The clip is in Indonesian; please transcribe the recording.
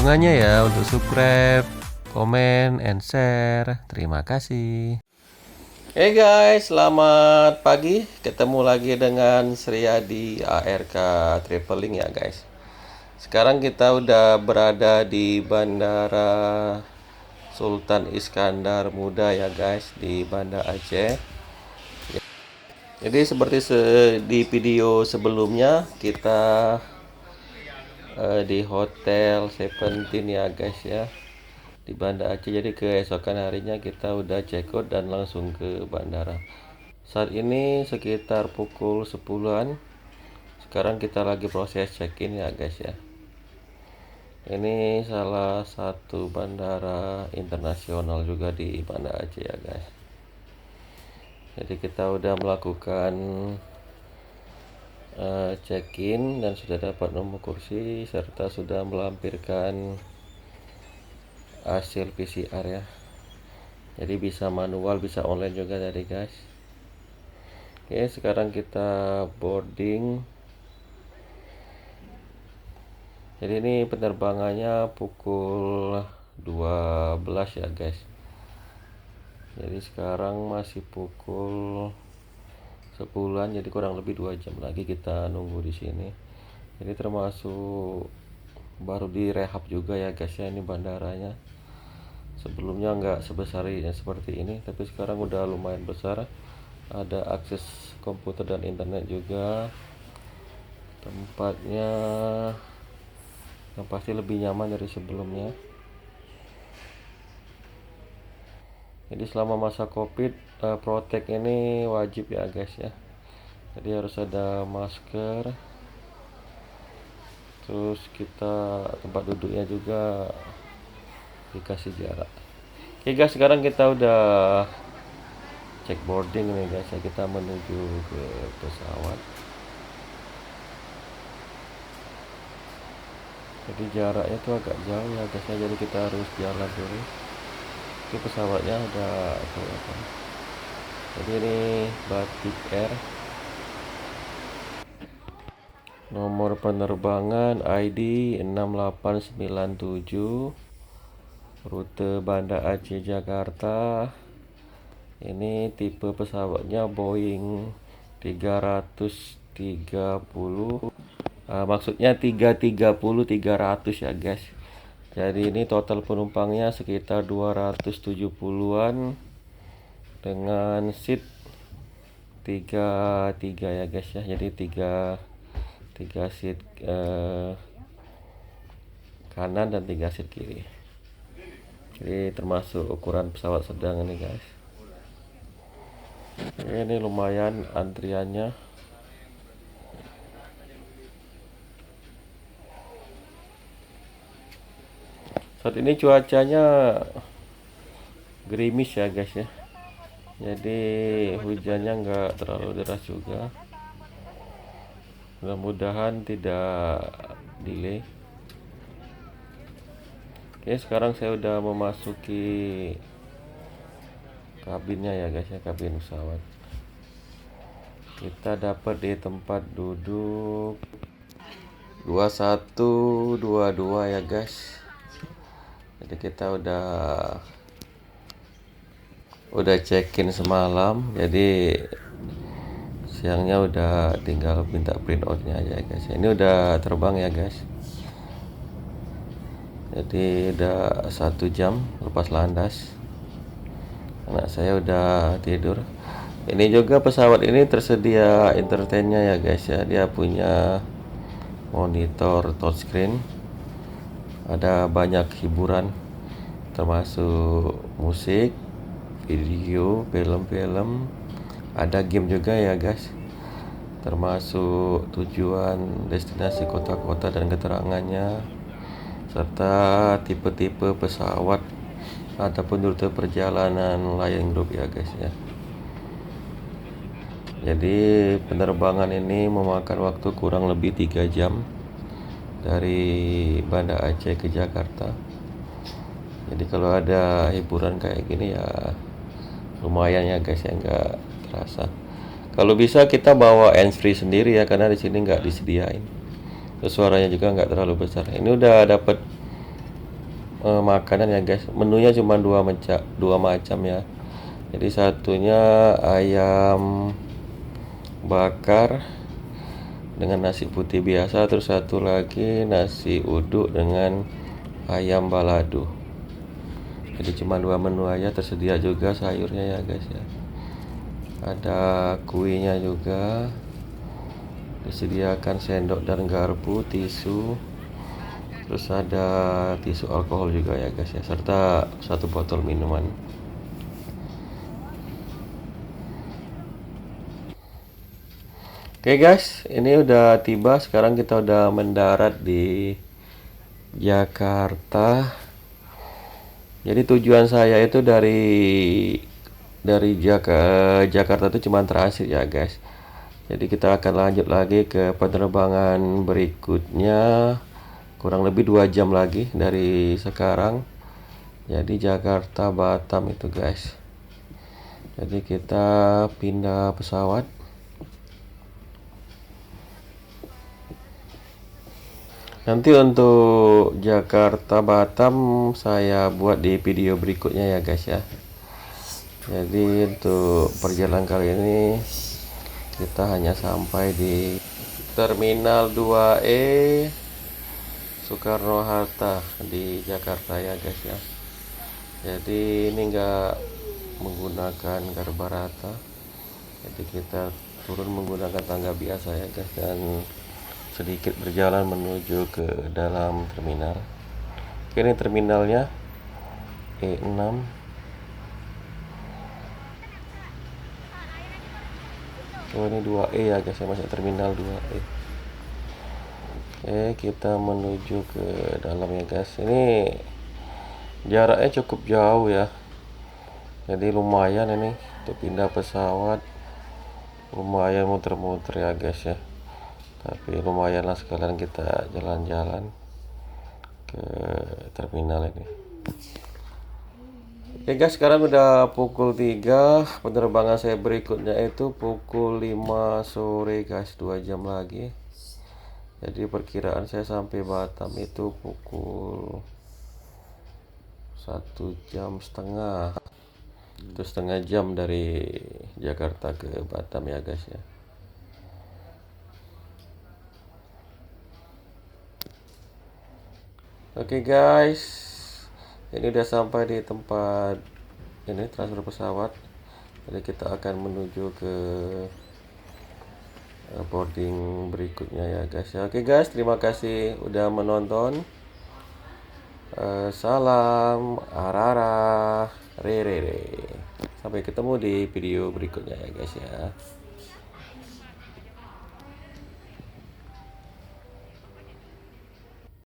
dukungannya ya untuk subscribe, komen, and share. Terima kasih. Hey guys, selamat pagi. Ketemu lagi dengan Sriadi ARK Traveling ya guys. Sekarang kita udah berada di Bandara Sultan Iskandar Muda ya guys, di Banda Aceh. Jadi seperti di video sebelumnya kita di Hotel Seventeen ya guys ya, di Banda Aceh. Jadi keesokan harinya kita udah check out dan langsung ke bandara. Saat ini sekitar pukul 10-an. Sekarang kita lagi proses check-in ya guys ya. Ini salah satu bandara internasional juga di Banda Aceh ya guys. Jadi kita udah melakukan check-in dan sudah dapat nomor kursi serta sudah melampirkan hasil PCR ya. Jadi bisa manual, bisa online juga tadi guys. Oke, sekarang kita boarding. Jadi ini penerbangannya pukul 12 ya guys. Jadi sekarang masih pukul 10-an, jadi kurang lebih 2 jam lagi kita nunggu di sini. Jadi termasuk baru direhab juga ya guys ya, ini bandaranya. Sebelumnya nggak sebesar ini seperti ini, tapi sekarang udah lumayan besar. Ada akses komputer dan internet juga. Tempatnya yang pasti lebih nyaman dari sebelumnya. Jadi selama masa COVID, Protek ini wajib ya guys ya. Jadi harus ada masker. Terus kita tempat duduknya juga dikasih jarak. Oke guys, sekarang kita udah cek boarding nih guys ya. Kita menuju ke pesawat. Jadi jaraknya tuh agak jauh ya guys ya. Jadi kita harus jalan dulu. Itu pesawatnya udah kelihatan. Jadi ini Batik Air. Nomor penerbangan ID 6897, rute Banda Aceh Jakarta. Ini tipe pesawatnya Boeing 330, maksudnya 330-300 ya guys. Jadi ini total penumpangnya sekitar 270-an dengan seat 33 ya guys ya. Jadi 3 seat kanan dan 3 seat kiri. Jadi termasuk ukuran pesawat sedang ini guys. Ini lumayan antriannya. Saat ini cuacanya gerimis ya guys ya. Jadi hujannya nggak terlalu deras juga. Mudah-mudahan tidak delay. Oke, sekarang saya udah memasuki kabinnya ya guys ya, kabin pesawat. Kita dapat di tempat duduk 2122 ya guys. Jadi kita udah check-in semalam. Jadi siangnya udah tinggal minta print outnya aja guys. Ini udah terbang ya guys. Jadi udah 1 jam lepas landas. Anak saya udah tidur. Ini juga pesawat ini tersedia entertainnya ya guys ya. Dia punya monitor touchscreen. Ada banyak hiburan termasuk musik, video, film-film. Ada game juga ya guys. Termasuk tujuan, destinasi, kota-kota dan keterangannya, serta tipe-tipe pesawat ataupun rute perjalanan Lion Group ya guys ya. Jadi penerbangan ini memakan waktu kurang lebih 3 jam dari Banda Aceh ke Jakarta. Jadi kalau ada hiburan kayak gini ya lumayan ya guys ya, nggak terasa. Kalau bisa kita bawa handsfree sendiri ya, karena di sini nggak disediain. Terus suaranya juga nggak terlalu besar. Ini udah dapat makanan ya guys. Menunya cuma dua macam ya. Jadi satunya ayam bakar dengan nasi putih biasa, terus satu lagi nasi uduk dengan ayam balado. Jadi cuma dua menu aja, tersedia juga sayurnya ya guys ya. Ada kuenya juga, disediakan sendok dan garpu, tisu, terus ada tisu alkohol juga ya guys ya, serta satu botol minuman. Oke guys, ini udah tiba. Sekarang kita udah mendarat di Jakarta. Jadi tujuan saya itu dari Jakarta itu cuma transit ya guys. Jadi kita akan lanjut lagi ke penerbangan berikutnya, kurang lebih 2 jam lagi dari sekarang. Jadi Jakarta Batam itu guys. Jadi kita pindah pesawat. Nanti untuk Jakarta Batam saya buat di video berikutnya ya guys ya. Jadi untuk perjalanan kali ini kita hanya sampai di Terminal 2E Soekarno-Hatta di Jakarta ya guys ya. Jadi ini enggak menggunakan garba rata. Jadi kita turun menggunakan tangga biasa ya guys, dan sedikit berjalan menuju ke dalam terminal. Ini terminalnya E6. Oh ini 2E ya guys, saya masuk terminal 2E. Oke, kita menuju ke dalam ya guys. Ini jaraknya cukup jauh ya. Jadi lumayan ini untuk pindah pesawat. Lumayan muter-muter ya guys ya. Tapi lumayan lah, sekalian kita jalan-jalan ke terminal ini. Oke guys, sekarang udah pukul 3. Penerbangan saya berikutnya itu pukul 5 sore guys, 2 jam lagi. Jadi perkiraan saya sampai Batam itu pukul 1,5 jam. Itu setengah jam dari Jakarta ke Batam ya guys ya. Oke guys, ini udah sampai di tempat ini transfer pesawat. Jadi kita akan menuju ke boarding berikutnya ya guys ya. Oke guys, terima kasih udah menonton. Salam arara re re re. Sampai ketemu di video berikutnya ya guys ya.